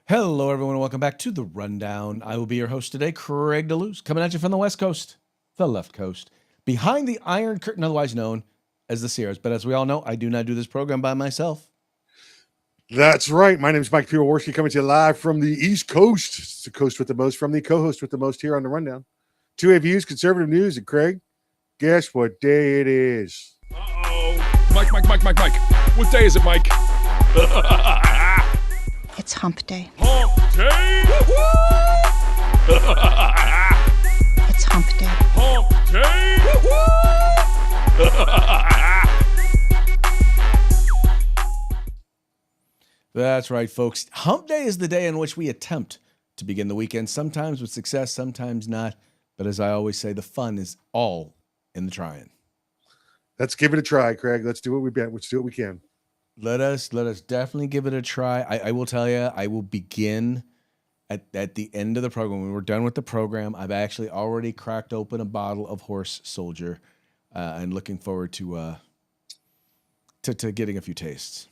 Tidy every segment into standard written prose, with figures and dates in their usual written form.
Hello, everyone, and welcome back to The Rundown. I will be your host today, Craig DeLuz, coming at you from the West Coast, the left coast, behind the Iron Curtain, otherwise known as the Sierras. But as we all know, I do not do this program by myself. That's right. My name is Mike Piwowarski, coming to you live from the East Coast. It's the coast with the most, from the co-host with the most here on The Rundown. 2A Views, conservative news, and Craig, guess what day it is? Uh-oh. Mike. What day is it, Mike? It's hump day. Hump day! It's hump day. Hump day! That's right, folks. Hump Day is the day in which we attempt to begin the weekend, sometimes with success, sometimes not. But as I always say, the fun is all in the trying. Let's give it a try, Craig. Let's do what we can. Let's do what we can. Let us definitely give it a try. I will tell you, I will begin at the end of the program. When we're done with the program, I've actually already cracked open a bottle of Horse Soldier, and looking forward to getting a few tastes.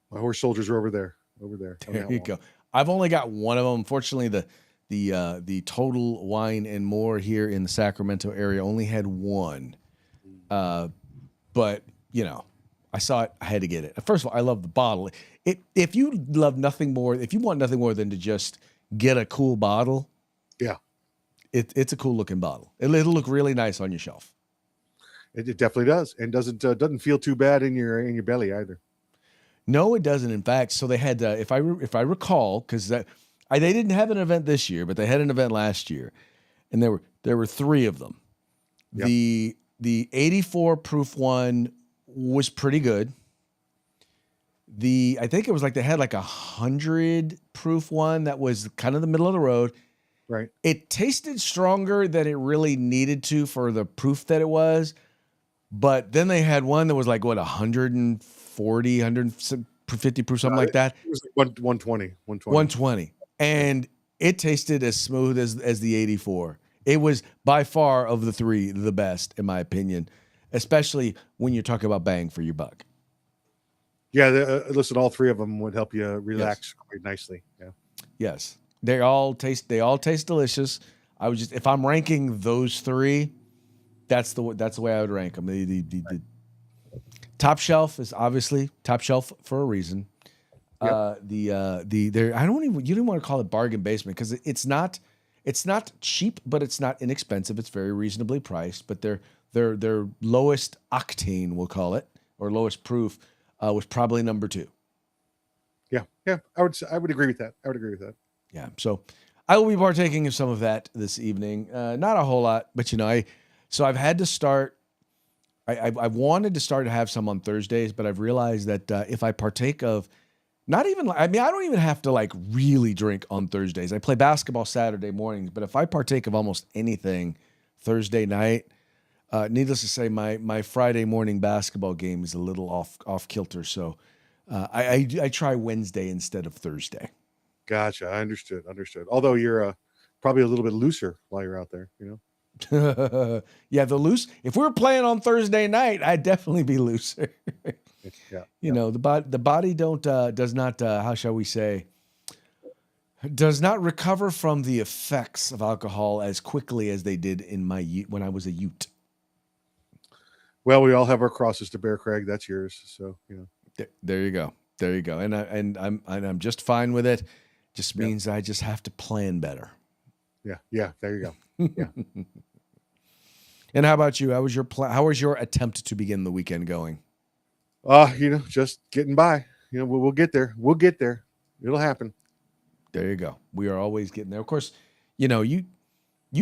My horse soldiers are over there. There you go. I've only got one of them. Unfortunately, the Total Wine and More here in the Sacramento area only had one. But you know, I saw it. I had to get it. First of all, I love the bottle. If you want nothing more than to just get a cool bottle, yeah, it's a cool looking bottle. It'll look really nice on your shelf. It definitely does, and doesn't feel too bad in your belly either. No, it doesn't. In fact, so they had, if I recall, because they didn't have an event this year, but they had an event last year, and there were three of them. Yep. The 84 proof one was pretty good. I think it was like they had like 100 proof one that was kind of the middle of the road. Right. It tasted stronger than it really needed to for the proof that it was. But then they had one that was like, what, 140, 150 proof, something like that. It was like 120. And it tasted as smooth as the 84. It was by far of the three the best, in my opinion, especially when you're talking about bang for your buck. Yeah, listen, all three of them would help you relax quite nicely. Yeah. Yes, they all taste delicious. If I'm ranking those three, that's the way I would rank them. The top shelf is obviously top shelf for a reason. Yep. You don't want to call it bargain basement because it's not cheap, but it's not inexpensive. It's very reasonably priced, but their lowest octane, we'll call it, or lowest proof, was probably number 2. Yeah. I would agree with that. Yeah. So I will be partaking of some of that this evening. Not a whole lot, but I've had to start. I wanted to start to have some on Thursdays, but I've realized that if I partake of, I don't even have to like really drink on Thursdays. I play basketball Saturday mornings, but if I partake of almost anything Thursday night, needless to say, my Friday morning basketball game is a little off kilter. So I try Wednesday instead of Thursday. Gotcha. I understood. Although you're probably a little bit looser while you're out there, Yeah, if we were playing on Thursday night, I'd definitely be looser. The body does not how shall we say, does not recover from the effects of alcohol as quickly as they did when I was a Ute. Well, we all have our crosses to bear, Craig. That's yours. So there you go, and I'm just fine with it. Just means I just have to plan better. Yeah. There you go. Yeah. And how about you? How was your attempt to begin the weekend going? Just getting by. We'll get there. It'll happen. There you go. We are always getting there. Of course, you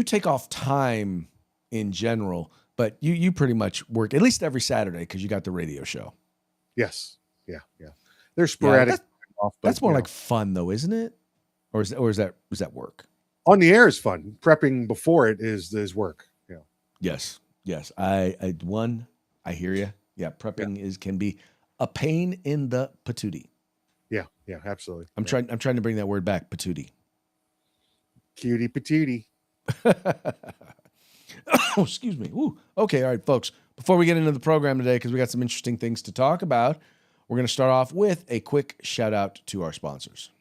take off time in general, but you pretty much work at least every Saturday because you got the radio show. Yes. Yeah. They're sporadic. That's more like fun though, isn't it? Or is that work? On the air is fun. Prepping before it is work. Yeah. Yes. I hear you. Yeah, prepping can be a pain in the patootie. Yeah, absolutely. I'm trying to bring that word back, patootie. Cutie patootie. Oh, excuse me. Ooh. Okay, all right, folks. Before we get into the program today, because we got some interesting things to talk about, we're going to start off with a quick shout out to our sponsors.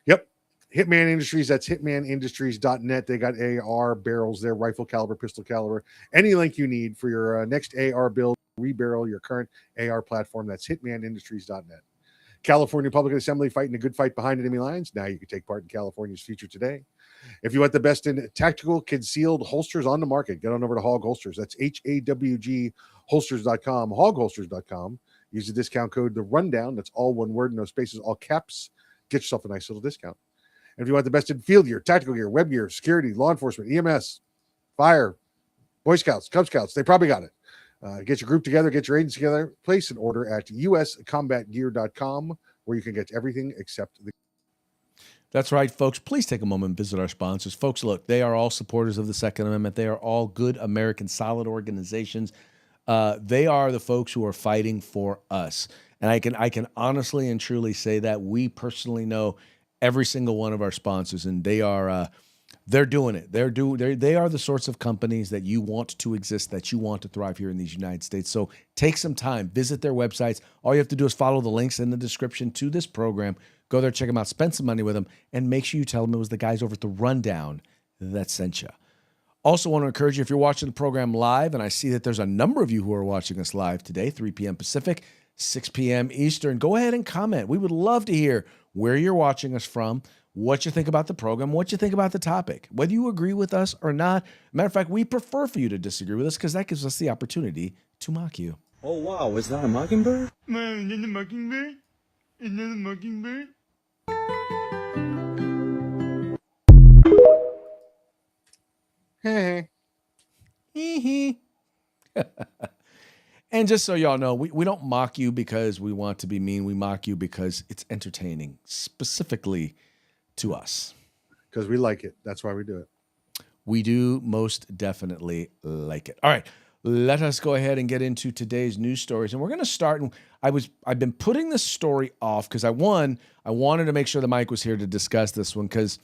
Yep. Hitman Industries, that's hitmanindustries.net. They got AR barrels there, rifle caliber, pistol caliber, any link you need for your next AR build, rebarrel your current AR platform. That's hitmanindustries.net. California Public Assembly fighting a good fight behind enemy lines. Now you can take part in California's future today. If you want the best in tactical concealed holsters on the market, get on over to Hog Holsters. That's HAWG holsters.com, hogholsters.com. Use the discount code The Rundown. That's all one word, no spaces, all caps. Get yourself a nice little discount. And if you want the best in field gear, tactical gear, web gear, security, law enforcement, EMS, fire, Boy Scouts, Cub Scouts, they probably got it. Get your group together, get your agents together, place an order at uscombatgear.com where you can get everything except the. That's right, folks. Please take a moment and visit our sponsors. Folks, look, they are all supporters of the Second Amendment. They are all good American, solid organizations. They are the folks who are fighting for us. And I can honestly and truly say that we personally know every single one of our sponsors, and they are they're doing it. They are the sorts of companies that you want to exist, that you want to thrive here in these United States. So take some time, visit their websites. All you have to do is follow the links in the description to this program. Go there, check them out, spend some money with them, and make sure you tell them it was the guys over at The Rundown that sent you. Also want to encourage you, if you're watching the program live, and I see that there's a number of you who are watching us live today, 3 p.m. Pacific, 6 p.m. Eastern, go ahead and comment. We would love to hear where you're watching us from, what you think about the program, what you think about the topic, whether you agree with us or not. Matter of fact, we prefer for you to disagree with us because that gives us the opportunity to mock you. Oh, wow. Is that a mockingbird? Man, is that a mockingbird? Is that a mockingbird? Hey. And just so y'all know, we don't mock you because we want to be mean. We mock you because it's entertaining, specifically to us. Because we like it. That's why we do it. We do most definitely like it. All right, let us go ahead and get into today's news stories. And we're going to start. I've been putting this story off because I wanted to make sure the Mike was here to discuss this one because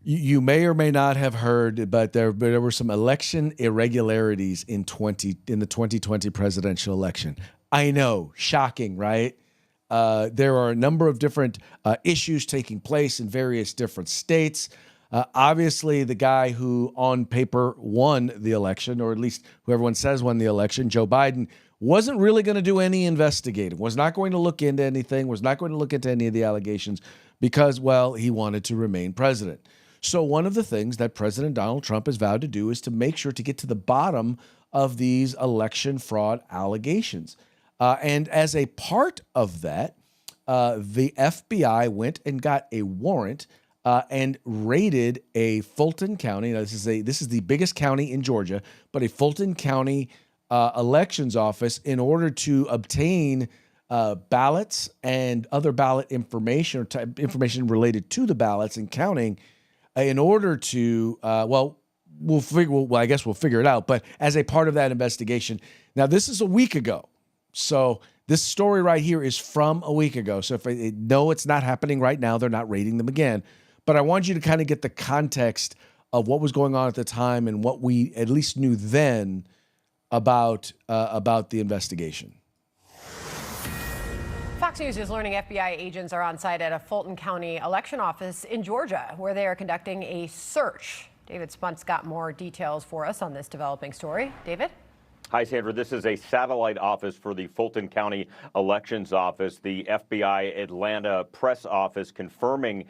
you may or may not have heard, but there were some election irregularities in the 2020 presidential election. I know, shocking, right? There are a number of different issues taking place in various different states. Obviously, the guy who on paper won the election, or at least who everyone says won the election, Joe Biden, wasn't really going to do any investigating, was not going to look into anything, was not going to look into any of the allegations because, well, he wanted to remain president. So one of the things that President Donald Trump has vowed to do is to make sure to get to the bottom of these election fraud allegations. And as a part of that, the FBI went and got a warrant and raided a Fulton County. Now, this is the biggest county in Georgia, but a Fulton County elections office in order to obtain ballots and other ballot information or information related to the ballots and counting in order to, I guess we'll figure it out. But as a part of that investigation, now this is a week ago. So this story right here is from a week ago. So no, it's not happening right now. They're not raiding them again. But I want you to kind of get the context of what was going on at the time and what we at least knew then about the investigation. Fox News is learning FBI agents are on site at a Fulton County election office in Georgia, where they are conducting a search. David Spunt's got more details for us on this developing story. David? Hi, Sandra. This is a satellite office for the Fulton County Elections Office. The FBI Atlanta press office confirming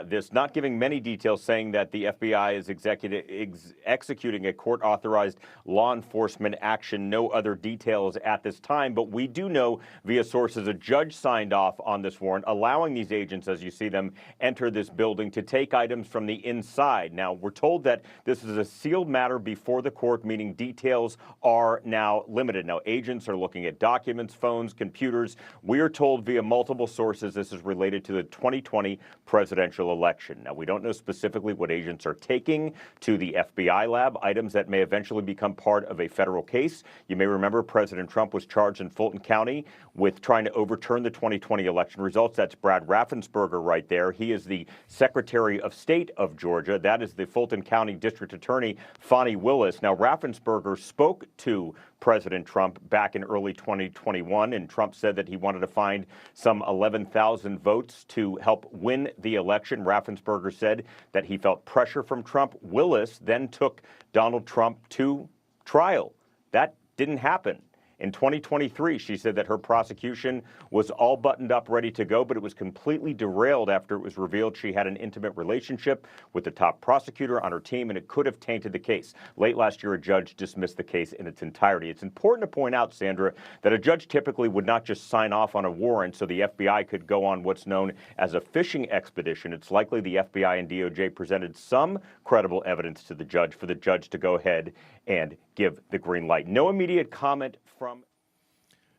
this, not giving many details, saying that the FBI is executing a court-authorized law enforcement action. No other details at this time, but we do know via sources a judge signed off on this warrant, allowing these agents, as you see them, enter this building to take items from the inside. Now, we're told that this is a sealed matter before the court, meaning details are now limited. Now, agents are looking at documents, phones, computers. We are told via multiple sources this is related to the 2020 presidential election. Now, we don't know specifically what agents are taking to the FBI lab, items that may eventually become part of a federal case. You may remember President Trump was charged in Fulton County with trying to overturn the 2020 election results. That's Brad Raffensperger right there. He is the Secretary of State of Georgia. That is the Fulton County District Attorney, Fani Willis. Now, Raffensperger spoke to President Trump back in early 2021. And Trump said that he wanted to find some 11,000 votes to help win the election. Raffensperger said that he felt pressure from Trump. Willis then took Donald Trump to trial. That didn't happen. In 2023, she said that her prosecution was all buttoned up, ready to go, but it was completely derailed after it was revealed she had an intimate relationship with the top prosecutor on her team, and it could have tainted the case. Late last year, a judge dismissed the case in its entirety. It's important to point out, Sandra, that a judge typically would not just sign off on a warrant so the FBI could go on what's known as a fishing expedition. It's likely the FBI and DOJ presented some credible evidence to the judge for the judge to go ahead and give the green light. No immediate comment from.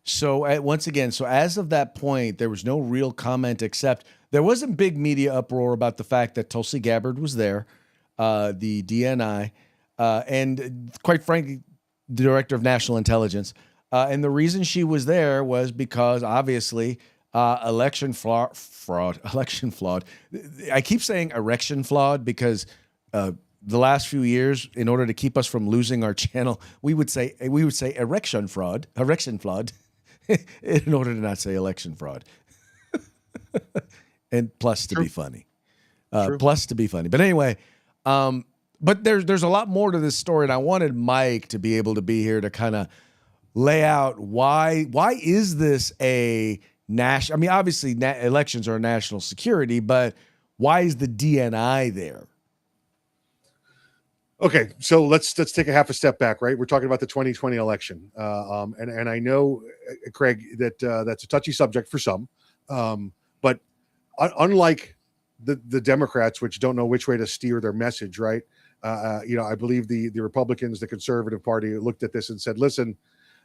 So once again, so as of that point, there was no real comment except there wasn't big media uproar about the fact that Tulsi Gabbard was there, the DNI, and quite frankly, the director of national intelligence. And the reason she was there was because obviously election fraud. I keep saying erection flawed because the last few years, in order to keep us from losing our channel, we would say erection flawed, in order to not say election fraud, and plus to be funny, But anyway, but there's a lot more to this story, and I wanted Mike to be able to be here to kind of lay out why is this a national? I mean, obviously elections are national security, but why is the DNI there? Okay, so let's take a half a step back, right? We're talking about the 2020 election, and I know, Craig, that that's a touchy subject for some, but unlike the Democrats, which don't know which way to steer their message, right? I believe the Republicans, the Conservative Party, looked at this and said, listen,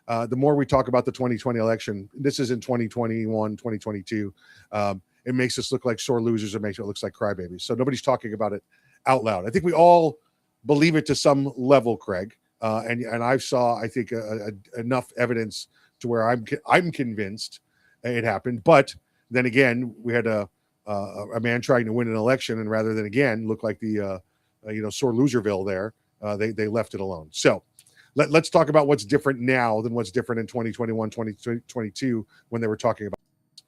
the more we talk about the 2020 election, this is in 2021, 2022, it makes us look like sore losers. It makes it look like crybabies. So nobody's talking about it out loud. I think we all believe it to some level, Craig, and I saw, I think, enough evidence to where I'm convinced it happened. But then again, we had a man trying to win an election, and rather than again look like the sore loserville there, they left it alone. So let's talk about what's different now than what's different in 2021, 2022 when they were talking about this.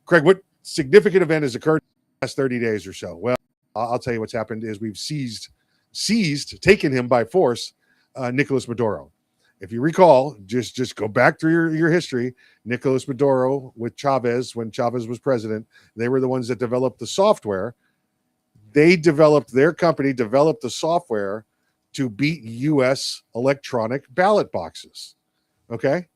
Craig, what significant event has occurred in the last 30 days or so? Well, I'll tell you what's happened is we've taken him by force, Nicolas Maduro. If you recall, just go back through your history. Nicolas Maduro with Chavez, when Chavez was president, they were the ones that developed the software. Their company developed the software to beat U.S. electronic ballot boxes. Okay?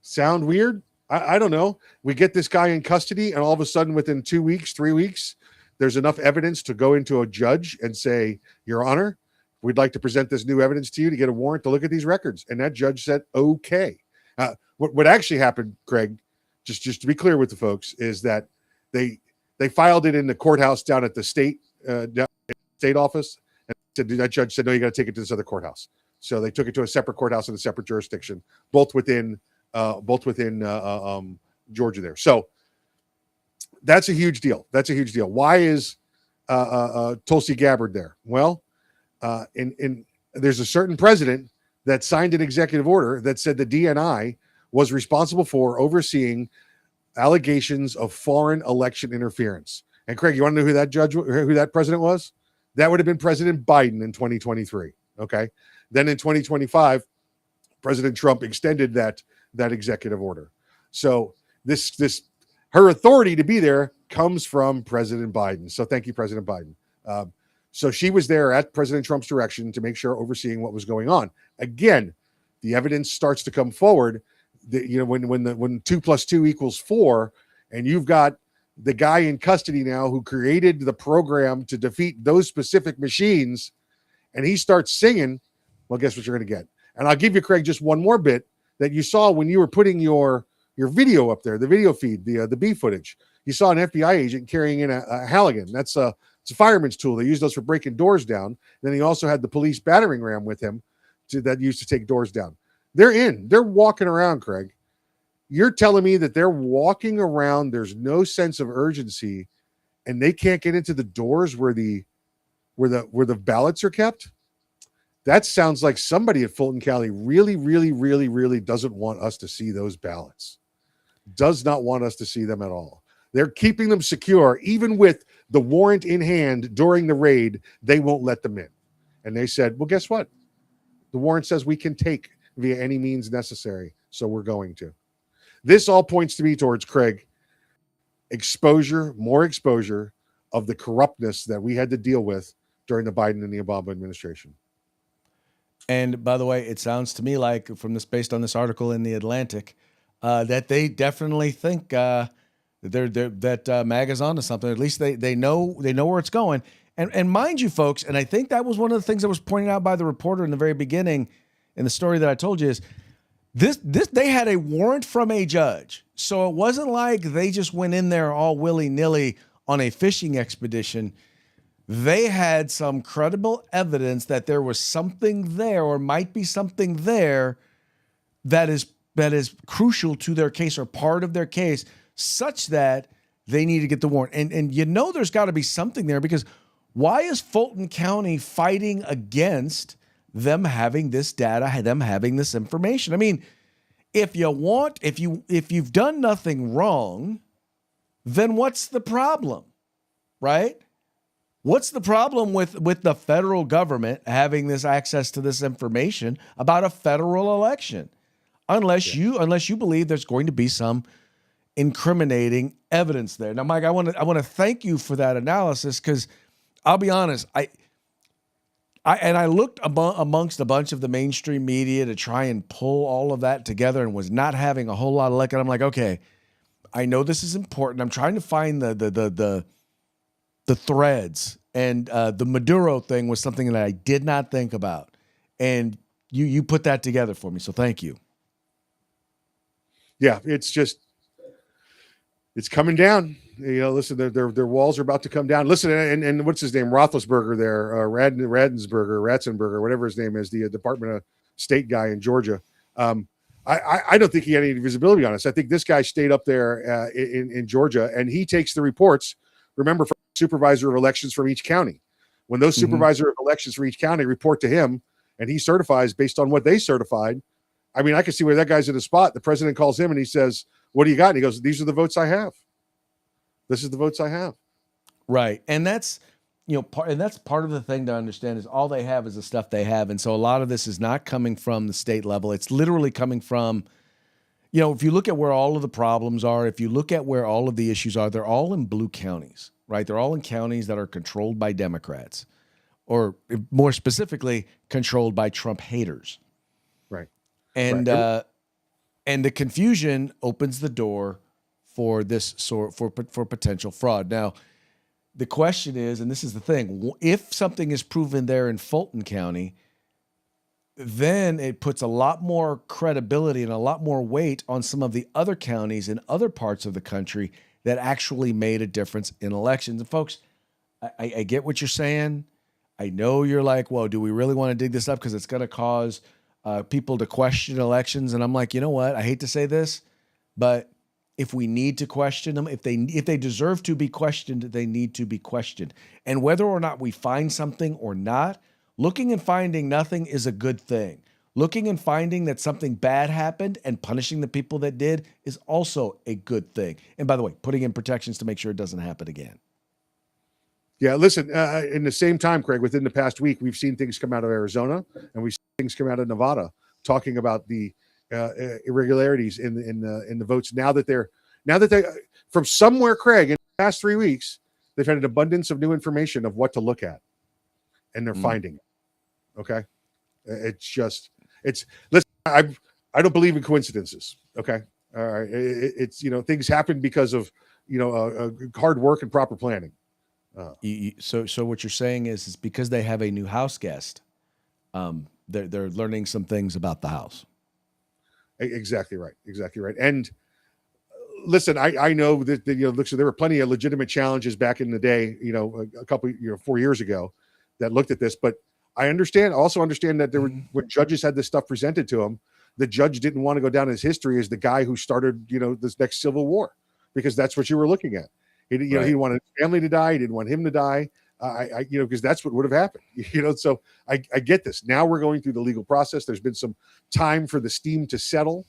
Sound weird? I don't know. We get this guy in custody, and all of a sudden, within 2 weeks, 3 weeks, there's enough evidence to go into a judge and say, Your Honor, we'd like to present this new evidence to you to get a warrant to look at these records. And that judge said, okay. What actually happened, Craig, just to be clear with the folks, is that they filed it in the courthouse down at the state office. And that judge said, no, you got to take it to this other courthouse. So they took it to a separate courthouse in a separate jurisdiction, both within Georgia there. So that's a huge deal. Why is Tulsi Gabbard there? Well, there's a certain president that signed an executive order that said the DNI was responsible for overseeing allegations of foreign election interference. And Craig, you want to know who that president was? That would have been President Biden in 2023. Okay. Then in 2025, President Trump extended that executive order. So her authority to be there comes from President Biden. So thank you, President Biden. So she was there at President Trump's direction to make sure overseeing what was going on. Again, the evidence starts to come forward that, when 2 + 2 = 4, and you've got the guy in custody now who created the program to defeat those specific machines, and he starts singing, well, guess what you're going to get? And I'll give you, Craig, just one more bit that you saw when you were putting your video up there, the video feed, the B footage. You saw an FBI agent carrying in a Halligan. It's a fireman's tool. They use those for breaking doors down. Then he also had the police battering ram with him that used to take doors down. They're walking around, Craig. You're telling me that they're walking around, there's no sense of urgency, and they can't get into the doors where the ballots are kept? that sounds like somebody at Fulton County really, really, really, really doesn't want us to see those ballots. Does not want us to see them at all. They're keeping them secure, even with the warrant in hand during the raid. They won't let them in. And they said, well, guess what? The warrant says we can take via any means necessary. So we're going to. This all points to me towards, Craig, more exposure of the corruptness that we had to deal with during the Biden and the Obama administration. And by the way, it sounds to me like, based on this article in the Atlantic, that they definitely think that MAGA's onto something. At least they know where it's going. And mind you, folks, and I think that was one of the things that was pointed out by the reporter in the very beginning in the story that I told you is this they had a warrant from a judge. So it wasn't like they just went in there all willy-nilly on a fishing expedition. They had some credible evidence that there was something there, or might be something there, that is crucial to their case or part of their case, such that they need to get the warrant. And there's got to be something there, because why is Fulton County fighting against them having this data, them having this information? I mean, if you've done nothing wrong, then what's the problem, right? What's the problem with the federal government having this access to this information about a federal election? Unless you believe there's going to be some incriminating evidence there. Now, Mike, I want to thank you for that analysis, because I'll be honest, I looked amongst a bunch of the mainstream media to try and pull all of that together, and was not having a whole lot of luck. And I'm like, okay, I know this is important. I'm trying to find the threads, and the Maduro thing was something that I did not think about, and you put that together for me. So thank you. Yeah, it's coming down. Listen, their walls are about to come down. Listen, and what's his name? Roethlisberger there, Ratzenberger, whatever his name is, the Department of State guy in Georgia. I don't think he had any visibility on us. I think this guy stayed up there in Georgia, and he takes the reports, remember, from supervisor of elections from each county. When those supervisor of elections for each county report to him, and he certifies based on what they certified, I mean, I can see where that guy's in a spot. The president calls him and he says, what do you got? And he goes, these are the votes I have. This is the votes I have. Right. And that's, that's part of the thing to understand, is all they have is the stuff they have. And so a lot of this is not coming from the state level. It's literally coming from, if you look at where all of the problems are, if you look at where all of the issues are, they're all in blue counties, right? They're all in counties that are controlled by Democrats, or more specifically, controlled by Trump haters. Right. And and the confusion opens the door for this for potential fraud. Now, the question is, and this is the thing, if something is proven there in Fulton County, then it puts a lot more credibility and a lot more weight on some of the other counties in other parts of the country that actually made a difference in elections. And folks, I get what you're saying. I know you're like, well, do we really want to dig this up because it's going to cause people to question elections? And I'm like, you know what? I hate to say this, but if we need to question them, if they deserve to be questioned, they need to be questioned. And whether or not we find something or not, looking and finding nothing is a good thing. Looking and finding that something bad happened and punishing the people that did is also a good thing. And by the way, putting in protections to make sure it doesn't happen again. Yeah, listen, in the same time, Craig, within the past week, we've seen things come out of Arizona, and we've seen things come out of Nevada talking about the irregularities in the votes. Now that they from somewhere, Craig, in the past 3 weeks, they've had an abundance of new information of what to look at, and they're finding it. Okay, listen, I don't believe in coincidences. Okay, all right, it's things happen because of hard work and proper planning. So what you're saying is because they have a new house guest, they're learning some things about the house. Exactly right. And listen, I know that there were plenty of legitimate challenges back in the day, a couple 4 years ago, that looked at this. But I also understand that there were, when judges had this stuff presented to them, the judge didn't want to go down his history as the guy who started this next civil war, because that's what you were looking at. He wanted his family to die. He didn't want him to die. Because that's what would have happened. So I get this. Now we're going through the legal process. There's been some time for the steam to settle,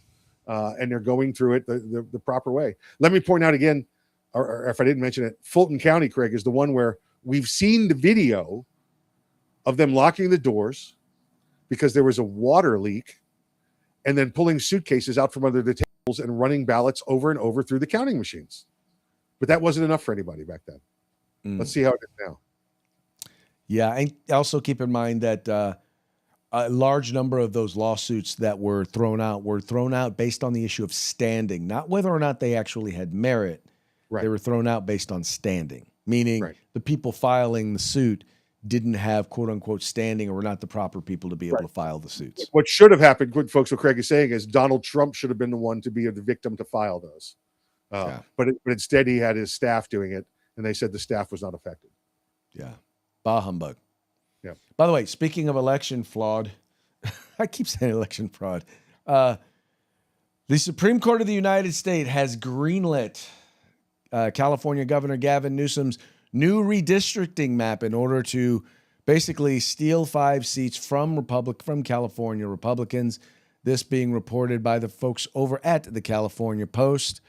and they're going through it the proper way. Let me point out again, or if I didn't mention it, Fulton County, Craig, is the one where we've seen the video of them locking the doors because there was a water leak, and then pulling suitcases out from under the tables and running ballots over and over through the counting machines. But that wasn't enough for anybody back then. Let's see how it is now. Yeah, and also keep in mind that a large number of those lawsuits that were thrown out based on the issue of standing, not whether or not they actually had merit. Right. They were thrown out based on standing, meaning the people filing the suit didn't have quote unquote standing or were not the proper people to be able to file the suits. What should have happened, good folks, what Craig is saying is Donald Trump should have been the one to be the victim to file those. But instead he had his staff doing it, and they said the staff was not affected. Yeah. Bah humbug. Yeah. By the way, speaking of election fraud, I keep saying election fraud. The Supreme Court of the United States has greenlit California Governor Gavin Newsom's new redistricting map in order to basically steal 5 seats from California Republicans. This being reported by the folks over at the California Post.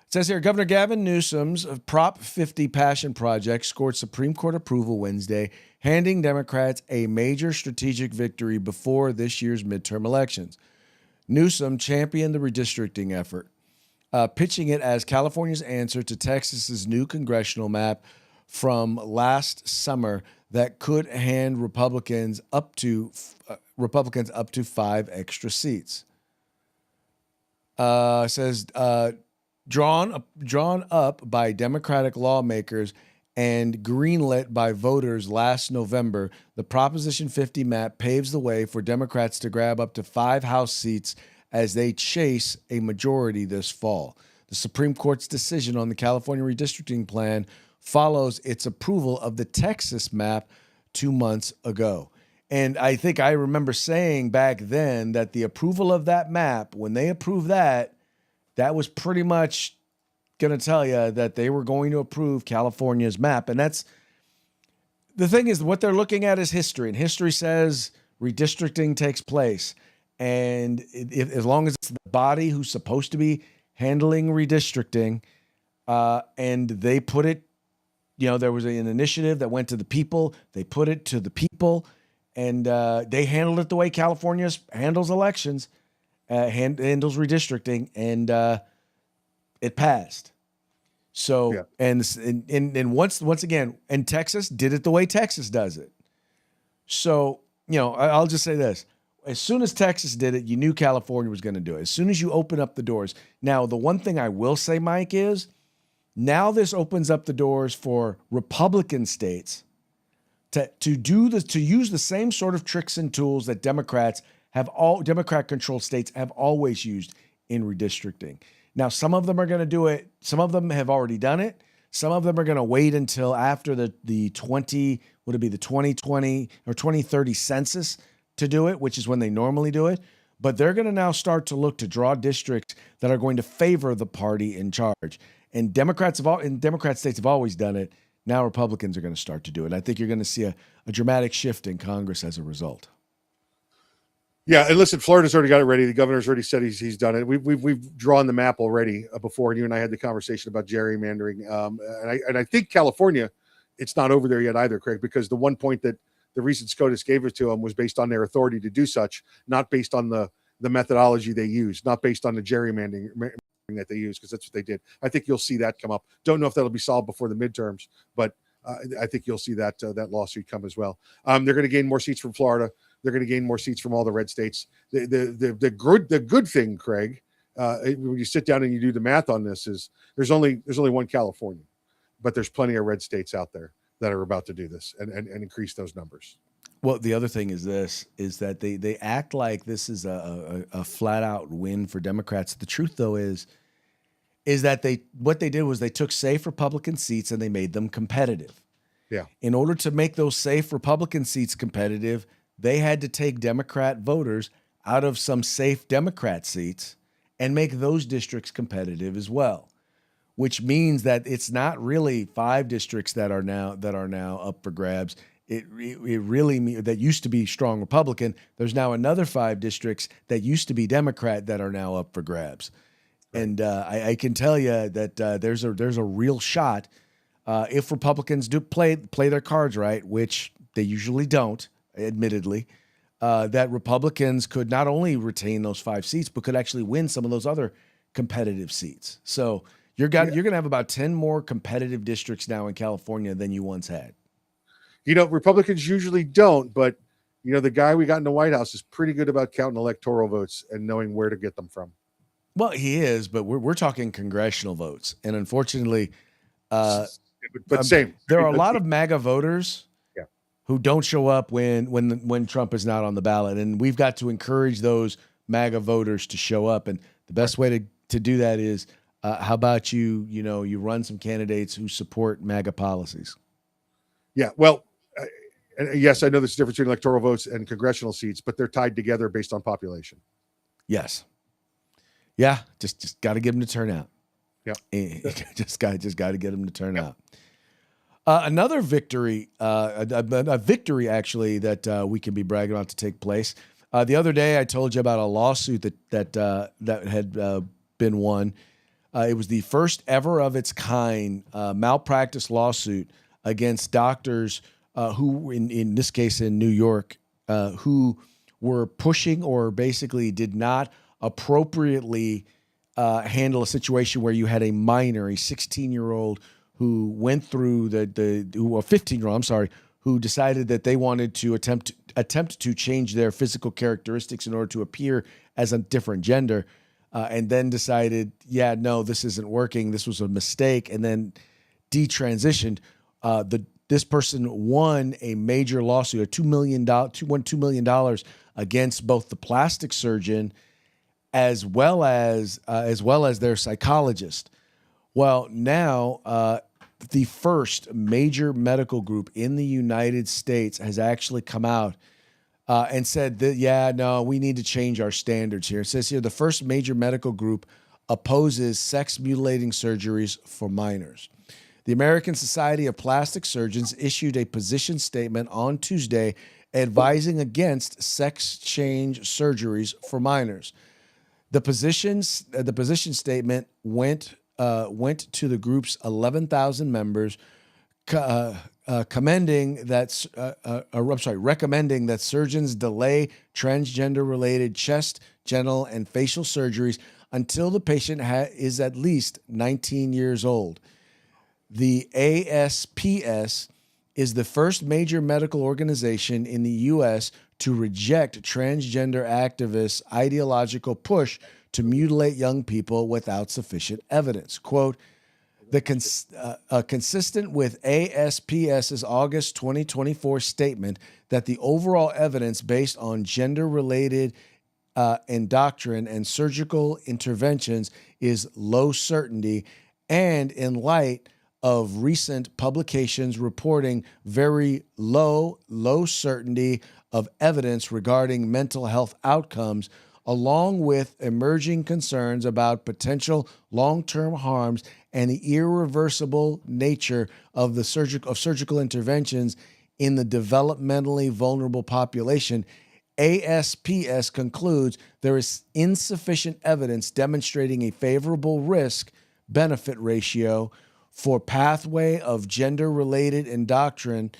It says here, Governor Gavin Newsom's Prop 50 Passion Project scored Supreme Court approval Wednesday, handing Democrats a major strategic victory before this year's midterm elections. Newsom championed the redistricting effort, pitching it as California's answer to Texas's new congressional map from last summer that could hand Republicans up to 5 extra seats. Says drawn up by Democratic lawmakers and greenlit by voters last November, the Proposition 50 map paves the way for Democrats to grab up to 5 House seats as they chase a majority this fall. The Supreme Court's decision on the California redistricting plan follows its approval of the Texas map 2 months ago. And I think I remember saying back then that the approval of that map, when they approved that, that was pretty much going to tell you that they were going to approve California's map. And that's the thing, is what they're looking at is history. And history says redistricting takes place. And as long as it's the body who's supposed to be handling redistricting, and they put it, there was an initiative that went to the people. They put it to the people, and they handled it the way California handles elections, handles redistricting, and it passed. So, and once again, and Texas did it the way Texas does it. So, I'll just say this. As soon as Texas did it, you knew California was going to do it. As soon as you open up the doors. Now, the one thing I will say, Mike, is now this opens up the doors for Republican states to use the same sort of tricks and tools that Democrat-controlled states have always used in redistricting. Now, some of them are going to do it. Some of them have already done it. Some of them are going to wait until after the 2020 or 2030 census to do it, which is when they normally do it. But they're going to now start to look to draw districts that are going to favor the party in charge. And Democrat states have always done it. Now Republicans are going to start to do it. I think you're going to see a dramatic shift in Congress as a result. Yeah, and listen, Florida's already got it ready. The governor's already said he's done it. We've drawn the map already before, and you and I had the conversation about gerrymandering. And I think California, it's not over there yet either, Craig, because the one point that the recent SCOTUS gave it to them was based on their authority to do such, not based on the methodology they use, not based on the gerrymandering that they use, because that's what they did. I think you'll see that come up. Don't know if that'll be solved before the midterms, but I think you'll see that lawsuit come as well. They're going to gain more seats from Florida. They're going to gain more seats from all the red states. The good thing, Craig, when you sit down and you do the math on this, is there's only one California, but there's plenty of red states out there that are about to do this and increase those numbers. Well, the other thing is that they act like this is a flat out win for Democrats. The truth, though, is that what they did was they took safe Republican seats and they made them competitive. Yeah. In order to make those safe Republican seats competitive, they had to take Democrat voters out of some safe Democrat seats and make those districts competitive as well. which means that it's not really 5 districts that are now up for grabs. It really that used to be strong Republican. There's now another 5 districts that used to be Democrat that are now up for grabs. Right. And I can tell you that there's a real shot if Republicans do play their cards right, which they usually don't, admittedly, that Republicans could not only retain those 5 seats, but could actually win some of those other competitive seats. So you're going to have about 10 more competitive districts now in California than you once had. Republicans usually don't, but the guy we got in the White House is pretty good about counting electoral votes and knowing where to get them from. Well, he is, but we're talking congressional votes, and unfortunately, But there are a lot of MAGA voters who don't show up when Trump is not on the ballot, and we've got to encourage those MAGA voters to show up. And the best way to do that is, how about you run some candidates who support MAGA policies? Yeah, well, yes, I know there's a difference between electoral votes and congressional seats, but they're tied together based on population. Yes. Yeah, just got to get them to turn out. Yeah, just got to get them to turn out. Another victory, a victory actually that we can be bragging about to take place. The other day, I told you about a lawsuit that had been won. It was the first ever of its kind malpractice lawsuit against doctors who, in this case in New York, who were pushing or basically did not appropriately handle a situation where you had a minor, a 16-year-old who went through a 15-year-old, I'm sorry, who decided that they wanted to attempt to change their physical characteristics in order to appear as a different gender, and then decided, no, this isn't working. This was a mistake, and then detransitioned. This person won a major lawsuit, $2 million against both the plastic surgeon as well as their psychologist. Well, now the first major medical group in the United States has actually come out and said that, we need to change our standards here. It says here the first major medical group opposes sex mutilating surgeries for minors. The American Society of Plastic Surgeons issued a position statement on Tuesday advising against sex change surgeries for minors. The position statement went to the group's 11,000 members, recommending that surgeons delay transgender-related chest, genital, and facial surgeries until the patient is at least 19 years old. The ASPS is the first major medical organization in the U.S. to reject transgender activists' ideological push to mutilate young people without sufficient evidence. Quote, consistent with ASPS's August 2024 statement that the overall evidence based on gender-related endocrine and surgical interventions is low certainty, and in light of recent publications reporting very low certainty of evidence regarding mental health outcomes, along with emerging concerns about potential long-term harms and the irreversible nature of surgical interventions in the developmentally vulnerable population, ASPS concludes there is insufficient evidence demonstrating a favorable risk-benefit ratio for pathway of gender-related endocrine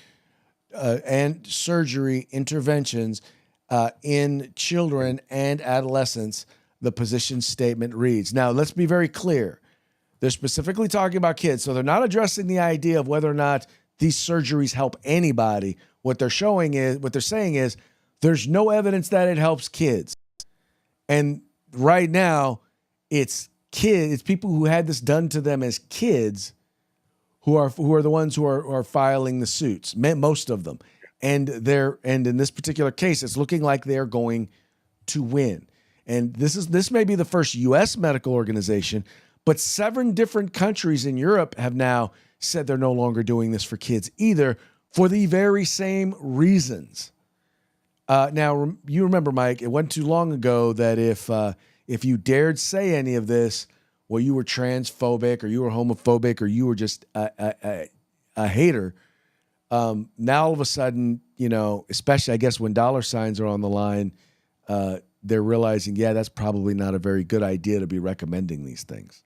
and surgery interventions in children and adolescents, the position statement reads. Now, let's be very clear. They're specifically talking about kids, so they're not addressing the idea of whether or not these surgeries help anybody. What they're saying is there's no evidence that it helps kids. And right now, it's kids, it's people who had this done to them as kids who are the ones who are filing the suits, most of them. And in this particular case, it's looking like they're going to win. And this may be the first U.S. medical organization, but 7 different countries in Europe have now said they're no longer doing this for kids either, for the very same reasons. Now, you remember, Mike, it wasn't too long ago that if you dared say any of this, well, you were transphobic or you were homophobic or you were just a hater. Now all of a sudden, especially I guess when dollar signs are on the line, they're realizing, yeah, that's probably not a very good idea to be recommending these things.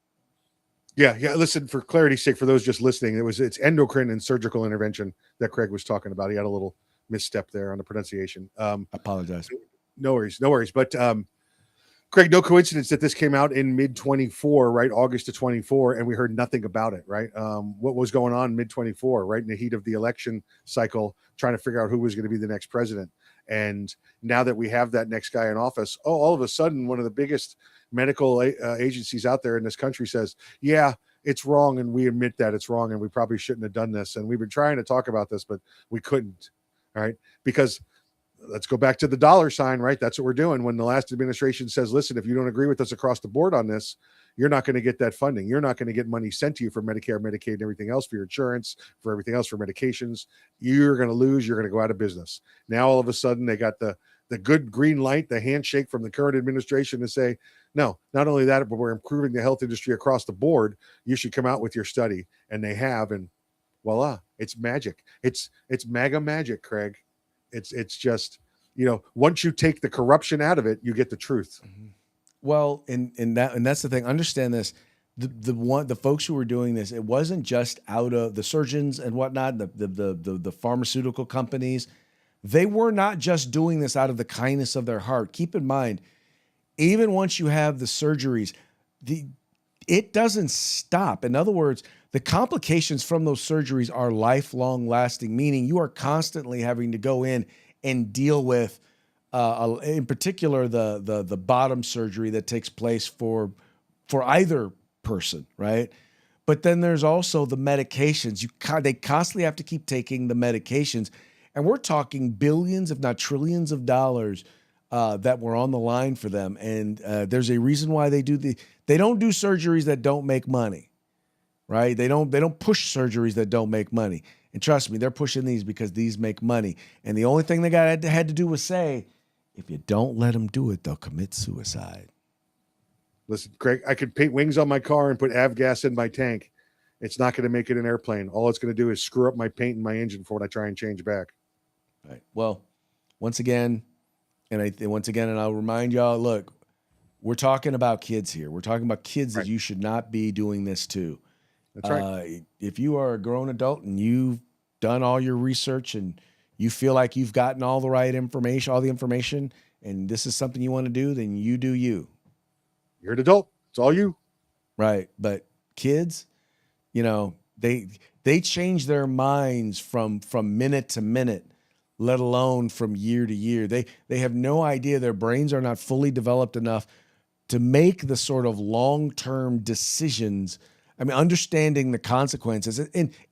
Yeah. Listen, for clarity's sake, for those just listening, it's endocrine and surgical intervention that Craig was talking about. He had a little misstep there on the pronunciation. I apologize. No worries. But Craig, no coincidence that this came out in mid 24, right? August of 24, and we heard nothing about it, right? What was going on mid 24, right? In the heat of the election cycle, trying to figure out who was going to be the next president. And now that we have that next guy in office, all of a sudden, one of the biggest medical agencies out there in this country says, yeah, it's wrong. And we admit that it's wrong. And we probably shouldn't have done this. And we've been trying to talk about this, but we couldn't. All right. Because let's go back to the dollar sign, right? That's what we're doing. When the last administration says, listen, if you don't agree with us across the board on this, you're not going to get that funding. You're not going to get money sent to you for Medicare, Medicaid, and everything else, for your insurance, for everything else, for medications. You're going to lose. You're going to go out of business. Now, all of a sudden, they got the good green light, the handshake from the current administration to say, no, not only that, but we're improving the health industry across the board. You should come out with your study. And they have, and voila, it's magic. It's MAGA magic, Craig. It's just, once you take the corruption out of it, you get the truth. Mm-hmm. Well, and that's the thing. Understand this. The folks who were doing this, it wasn't just out of the surgeons and whatnot, the pharmaceutical companies. They were not just doing this out of the kindness of their heart. Keep in mind, even once you have the surgeries, it doesn't stop. In other words, the complications from those surgeries are lifelong lasting, meaning you are constantly having to go in and deal with, in particular, the bottom surgery that takes place for either person, right? But then there's also the medications. They constantly have to keep taking the medications, and we're talking billions, if not trillions, of dollars that were on the line for them. And there's a reason why they don't do surgeries that don't make money, right? They don't push surgeries that don't make money. And trust me, they're pushing these because these make money. And the only thing they had to do was say, if you don't let them do it, they'll commit suicide. Listen, Craig, I could paint wings on my car and put avgas in my tank. It's not going to make it an airplane. All it's going to do is screw up my paint and my engine for when I try and change back. Right. Well, once again, and I'll remind y'all, look, we're talking about kids here. We're talking about kids that you should not be doing this to. That's right. If you are a grown adult and you've done all your research and you feel like you've gotten all the right information, all the information, and this is something you want to do, then you do you. You're an adult. It's all you. Right. But kids, they change their minds from minute to minute, let alone from year to year. They have no idea. Their brains are not fully developed enough to make the sort of long-term decisions. I mean, understanding the consequences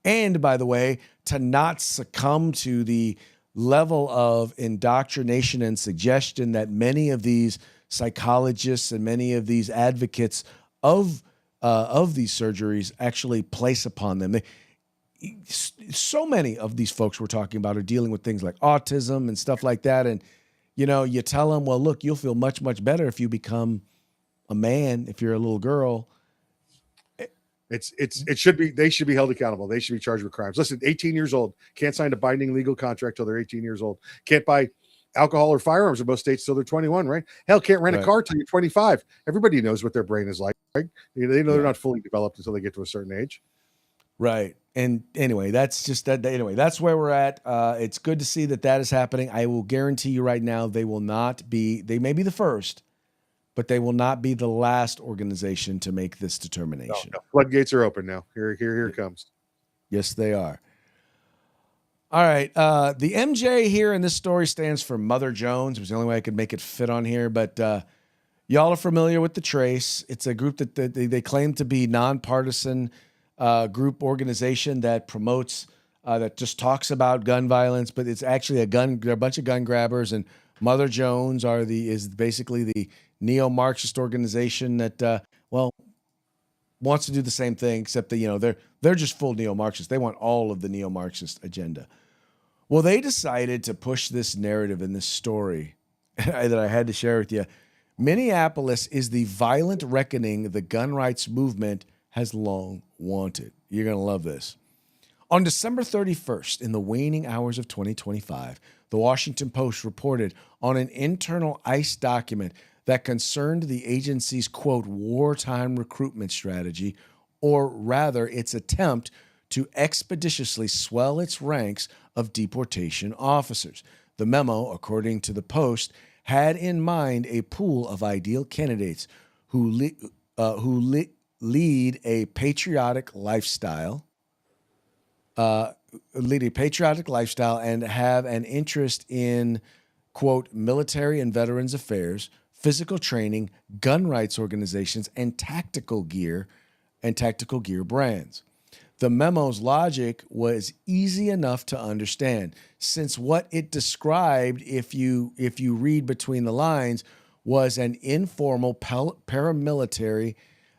and by the way, to not succumb to the level of indoctrination and suggestion that many of these psychologists and many of these advocates of these surgeries actually place upon them. So many of these folks we're talking about are dealing with things like autism and stuff like that. And, you tell them, well, look, you'll feel much, much better if you become a man, if you're a little girl. They should be held accountable. They should be charged with crimes. Listen, 18 years old, can't sign a binding legal contract till they're 18 years old. Can't buy alcohol or firearms in most states till they're 21, right? Hell, can't rent a car till you're 25. Everybody knows what their brain is like, right? They know they're not fully developed until they get to a certain age. Right. And anyway, that's just that. Anyway, that's where we're at. It's good to see that is happening. I will guarantee you right now, they may be the first, but they will not be the last organization to make this determination. No. Floodgates are open now. Here it comes. Yes, they are. All right. The MJ here in this story stands for Mother Jones. It was the only way I could make it fit on here. But y'all are familiar with the Trace. It's a group that they claim to be nonpartisan group organization that promotes, that just talks about gun violence, but it's actually they're a bunch of gun grabbers. And Mother Jones is basically the neo-Marxist organization that, wants to do the same thing, except that, they're just full neo-Marxist. They want all of the neo-Marxist agenda. Well, they decided to push this narrative in this story that I had to share with you. Minneapolis is the violent reckoning the gun rights movement has long wanted. You're going to love this. On December 31st, in the waning hours of 2025, the Washington Post reported on an internal ICE document that concerned the agency's, quote, wartime recruitment strategy, or rather its attempt to expeditiously swell its ranks of deportation officers. The memo, according to the Post, had in mind a pool of ideal candidates who lead a patriotic lifestyle, and have an interest in, quote, military and veterans affairs, physical training, gun rights organizations, and tactical gear brands. The memo's logic was easy enough to understand, since what it described, if you read between the lines, was an informal paramilitary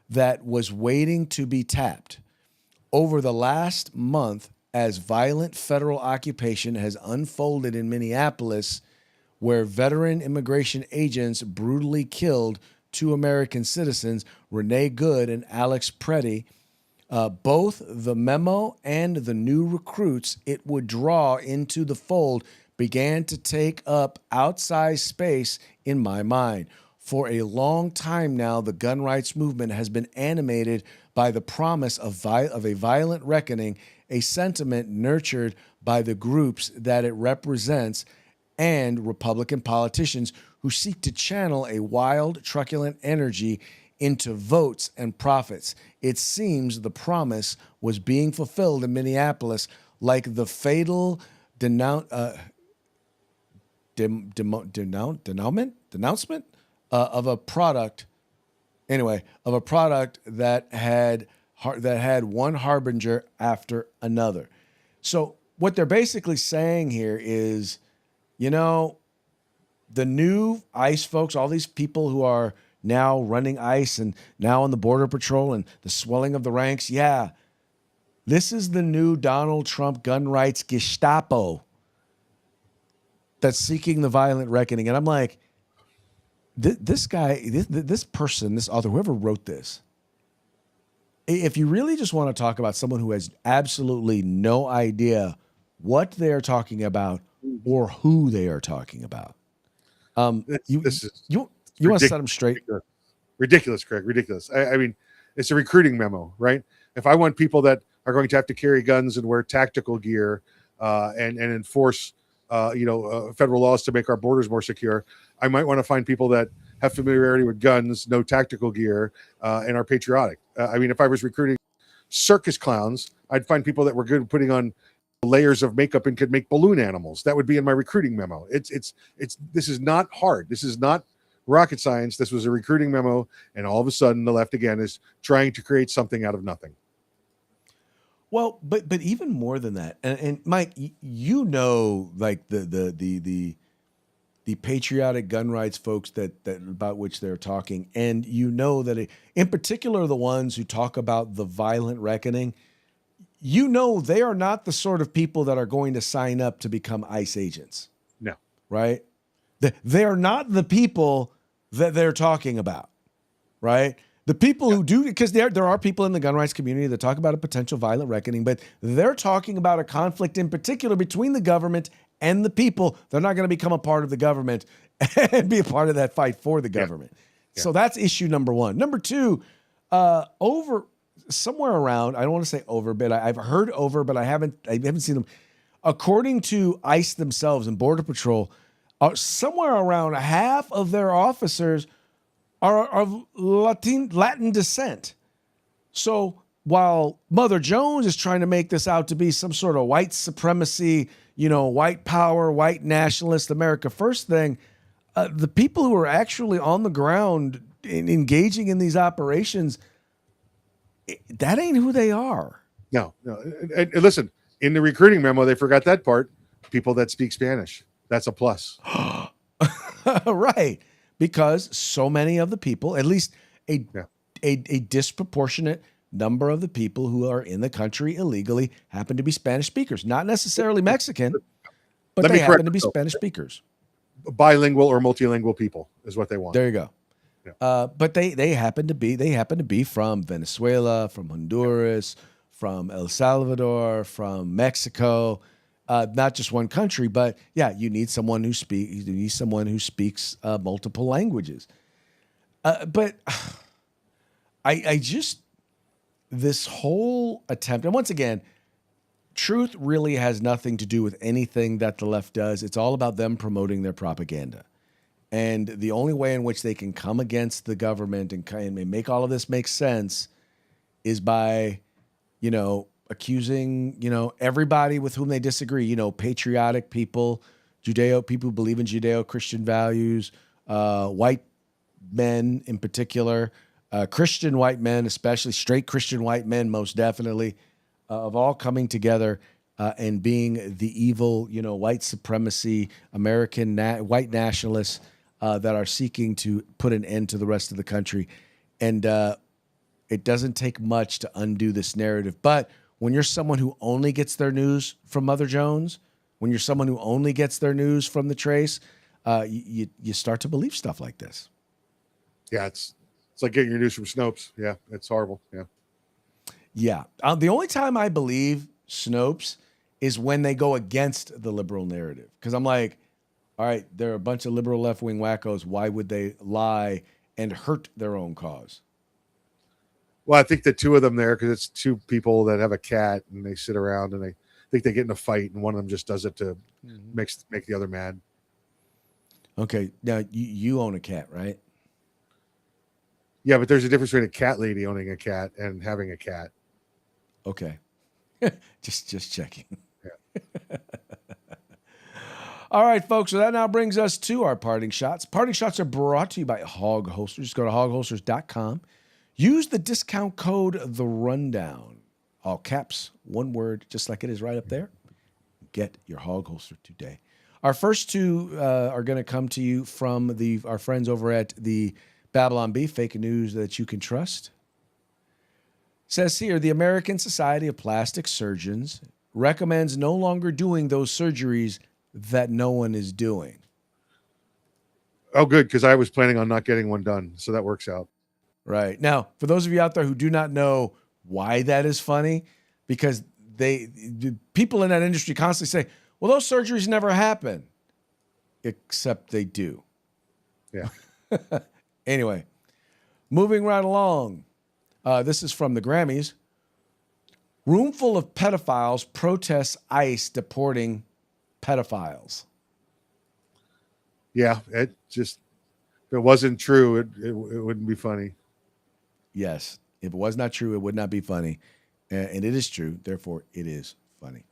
that was waiting to be tapped. Over the last month, as violent federal occupation has unfolded in Minneapolis, where veteran immigration agents brutally killed two American citizens, Renee Good and Alex Preddy, both the memo and the new recruits it would draw into the fold began to take up outsized space in my mind. For a long time now, the gun rights movement has been animated by the promise of a violent reckoning, a sentiment nurtured by the groups that it represents and Republican politicians who seek to channel a wild, truculent energy into votes and profits. It seems the promise was being fulfilled in Minneapolis, like the fatal denouncement of a product. Anyway, of a product that had one harbinger after another. So what they're basically saying here is, you know, the new ICE folks, all these people who are now running ICE and now on the Border Patrol and the swelling of the ranks, yeah, this is the new Donald Trump gun rights Gestapo that's seeking the violent reckoning. And I'm like, this guy, this person, this author, whoever wrote this, if you really just want to talk about someone who has absolutely no idea what they're talking about or who they are talking about, you want to set them straight. Ridiculous, Craig. Ridiculous. I mean, it's a recruiting memo, right? If I want people that are going to have to carry guns and wear tactical gear and enforce federal laws to make our borders more secure, I might want to find people that have familiarity with guns, no tactical gear, and are patriotic. I mean, if I was recruiting circus clowns, I'd find people that were good at putting on layers of makeup and could make balloon animals. That would be in my recruiting memo. This is not hard. This is not rocket science. This was a recruiting memo, and all of a sudden, the left again is trying to create something out of nothing. Well, but even more than that, and Mike, you know, like the patriotic gun rights folks that about which they're talking, and you know that in particular the ones who talk about the violent reckoning, you know, they are not the sort of people that are going to sign up to become ICE agents. No, right? They are not the people that they're talking about, right? The people who do, because there are people in the gun rights community that talk about a potential violent reckoning, but they're talking about a conflict in particular between the government and the people. They're not going to become a part of the government and be a part of that fight for the government. Yeah. So that's issue number one. Number two, over somewhere around, I don't want to say over, but I've heard over, but I haven't seen them. According to ICE themselves and Border Patrol, somewhere around half of their officers are of Latin descent. So while Mother Jones is trying to make this out to be some sort of white supremacy, white power, white nationalist, America First thing, the people who are actually on the ground engaging in these operations, that ain't who they are. No. And listen, in the recruiting memo, they forgot that part. People that speak Spanish. That's a plus. Right. Because so many of the people, at least a disproportionate number of the people who are in the country illegally happen to be Spanish speakers. Not necessarily Mexican, but they happen to be Spanish speakers. Bilingual or multilingual people is what they want. There you go. But they happen to be from Venezuela, from Honduras, from El Salvador, from Mexico. Not just one country, but yeah, you need someone who speaks multiple languages. But I just, this whole attempt, and once again, truth really has nothing to do with anything that the left does. It's all about them promoting their propaganda. And the only way in which they can come against the government and make all of this make sense is by, accusing, everybody with whom they disagree, patriotic people, people who believe in Judeo-Christian values, white men in particular, Christian white men, especially straight Christian white men, most definitely, of all coming together and being the evil, white supremacy, American white nationalists that are seeking to put an end to the rest of the country. And it doesn't take much to undo this narrative. But when you're someone who only gets their news from Mother Jones, when you're someone who only gets their news from the Trace, you start to believe stuff like this. Yeah, it's like getting your news from Snopes. Yeah, it's horrible. Yeah. Yeah. The only time I believe Snopes is when they go against the liberal narrative. Because I'm like, all right, they're a bunch of liberal left-wing wackos. Why would they lie and hurt their own cause? Well, I think the two of them there, because it's two people that have a cat and they sit around and they think they get in a fight and one of them just does it to make the other mad. Okay. Now, you own a cat, right? Yeah, but there's a difference between a cat lady owning a cat and having a cat. Okay. just checking. Yeah. All right, folks. So that now brings us to our parting shots. Parting shots are brought to you by Hog Holsters. Just go to hogholsters.com. Use the discount code The Rundown. All caps, one word, just like it is right up there. Get your Hog Holster today. Our first two are going to come to you from our friends over at the Babylon Bee, fake news that you can trust. Says here, the American Society of Plastic Surgeons recommends no longer doing those surgeries that no one is doing. Oh, good, because I was planning on not getting one done, so that works out. Right. Now, for those of you out there who do not know why that is funny, because the people in that industry constantly say, well, those surgeries never happen, except they do. Yeah. Anyway, moving right along. This is from the Grammys. Room full of pedophiles protests ICE deporting pedophiles. Yeah, if it wasn't true, it wouldn't be funny. Yes. If it was not true, it would not be funny. And it is true. Therefore, it is funny.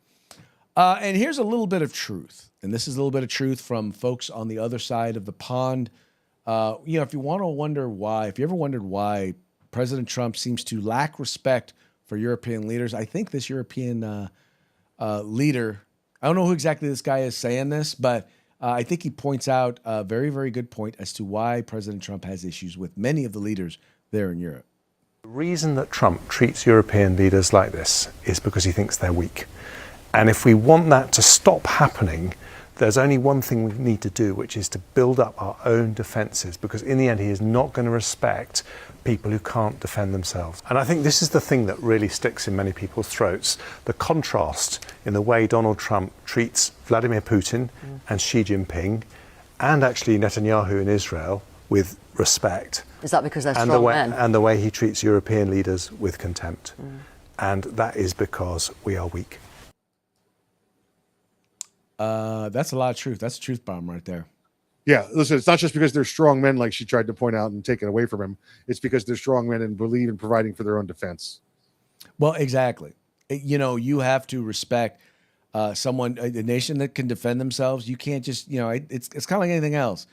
And here's a little bit of truth. And this is a little bit of truth from folks on the other side of the pond. If you ever wondered why President Trump seems to lack respect for European leaders, I think this European leader, I don't know who exactly this guy is saying this, but I think he points out a very, very good point as to why President Trump has issues with many of the leaders there in Europe. The reason that Trump treats European leaders like this is because he thinks they're weak. And if we want that to stop happening, there's only one thing we need to do, which is to build up our own defences, because in the end, he is not going to respect people who can't defend themselves. And I think this is the thing that really sticks in many people's throats, the contrast in the way Donald Trump treats Vladimir Putin and Xi Jinping, and actually Netanyahu in Israel, with respect. Is that because they're strong men? And the way he treats European leaders with contempt. And that is because we are weak. That's a lot of truth. That's a truth bomb right there. Yeah, listen, it's not just because they're strong men, like she tried to point out and take it away from him. It's because they're strong men and believe in providing for their own defense. Well, exactly. You have to respect a nation that can defend themselves. You can't just, it's kind of like anything else.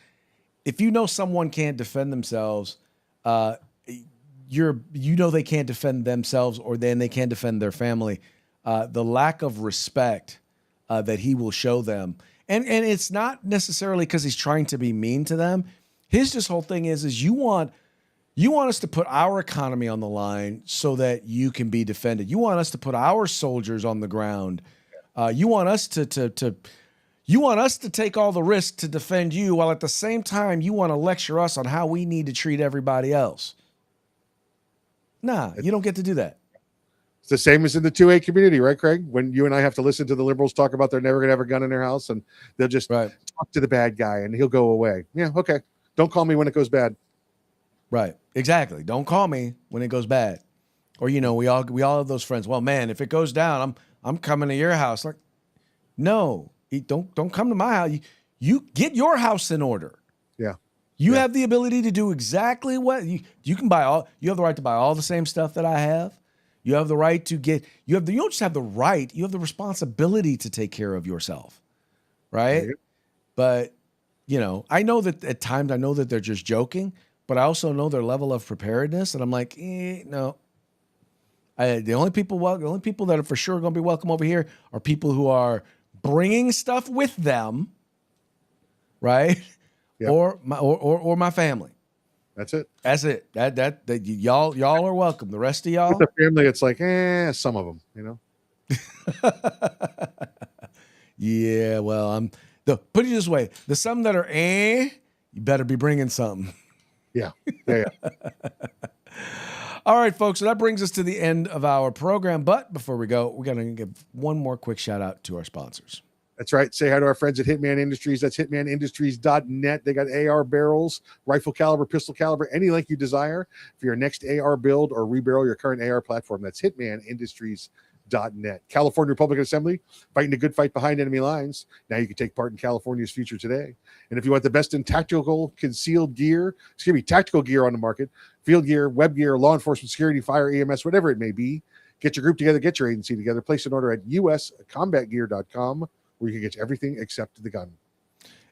If you know someone can't defend themselves, they can't defend themselves, or then they can't defend their family. The lack of respect that he will show them. And it's not necessarily because he's trying to be mean to them. His just whole thing is you want us to put our economy on the line so that you can be defended. You want us to put our soldiers on the ground. You want us to You want us to take all the risk to defend you, while at the same time you want to lecture us on how we need to treat everybody else. Nah, you don't get to do that. It's the same as in the 2A community, right, Craig? When you and I have to listen to the liberals talk about they're never going to have a gun in their house, and they'll just Right. talk to the bad guy and he'll go away. Yeah, okay. Don't call me when it goes bad. Right. Exactly. Don't call me when it goes bad. Or, you know, we all have those friends. Well, man, if it goes down, I'm coming to your house. Like, no, don't come to my house. You get your house in order. Yeah. You have the ability to do exactly what you can buy all. You have the right to buy all the same stuff that I have. You have the right to get. You don't just have the right. You have the responsibility to take care of yourself, right? Yeah. But you know, I know that at times I know that they're just joking, but I also know their level of preparedness, and I'm like, no. The only people that are for sure going to be welcome over here are people who are bringing stuff with them, right? Yep. Or my family. That's it. That's it. That y'all are welcome. The rest of y'all, With the family, it's like, some of them, you know. yeah. Well, put it this way: the some that are you better be bringing something. Yeah. All right, folks. So that brings us to the end of our program. But before we go, we're gonna give one more quick shout out to our sponsors. That's right. Say hi to our friends at Hitman Industries. That's hitmanindustries.net. They got AR barrels, rifle caliber, pistol caliber, any length you desire for your next AR build or rebarrel your current AR platform. That's hitmanindustries.net. California Republican Assembly, fighting a good fight behind enemy lines. Now you can take part in California's future today. And if you want the best in tactical concealed gear, tactical gear on the market, field gear, web gear, law enforcement, security, fire, EMS, whatever it may be, get your group together, get your agency together, place an order at uscombatgear.com. where you can get everything except the gun.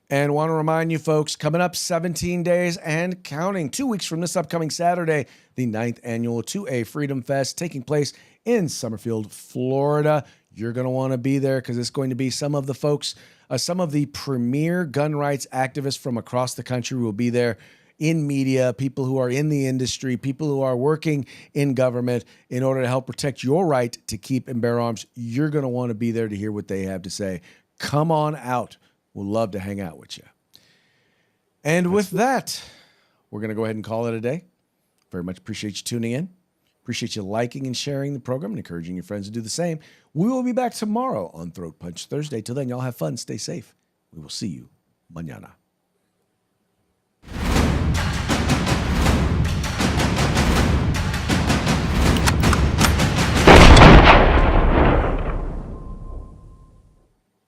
And want to remind you folks, coming up 17 days and counting, 2 weeks from this upcoming Saturday, the 9th annual 2A Freedom Fest taking place in Summerfield, Florida. You're going to want to be there because it's going to be some of the folks, some of the premier gun rights activists from across the country will be there in media, people who are in the industry, people who are working in government in order to help protect your right to keep and bear arms. You're going to want to be there to hear what they have to say. Come on out. We'll love to hang out with you. And with that, we're going to go ahead and call it a day. Very much appreciate you tuning in. Appreciate you liking and sharing the program and encouraging your friends to do the same. We will be back tomorrow on Throat Punch Thursday. Till then, y'all have fun. Stay safe. We will see you mañana.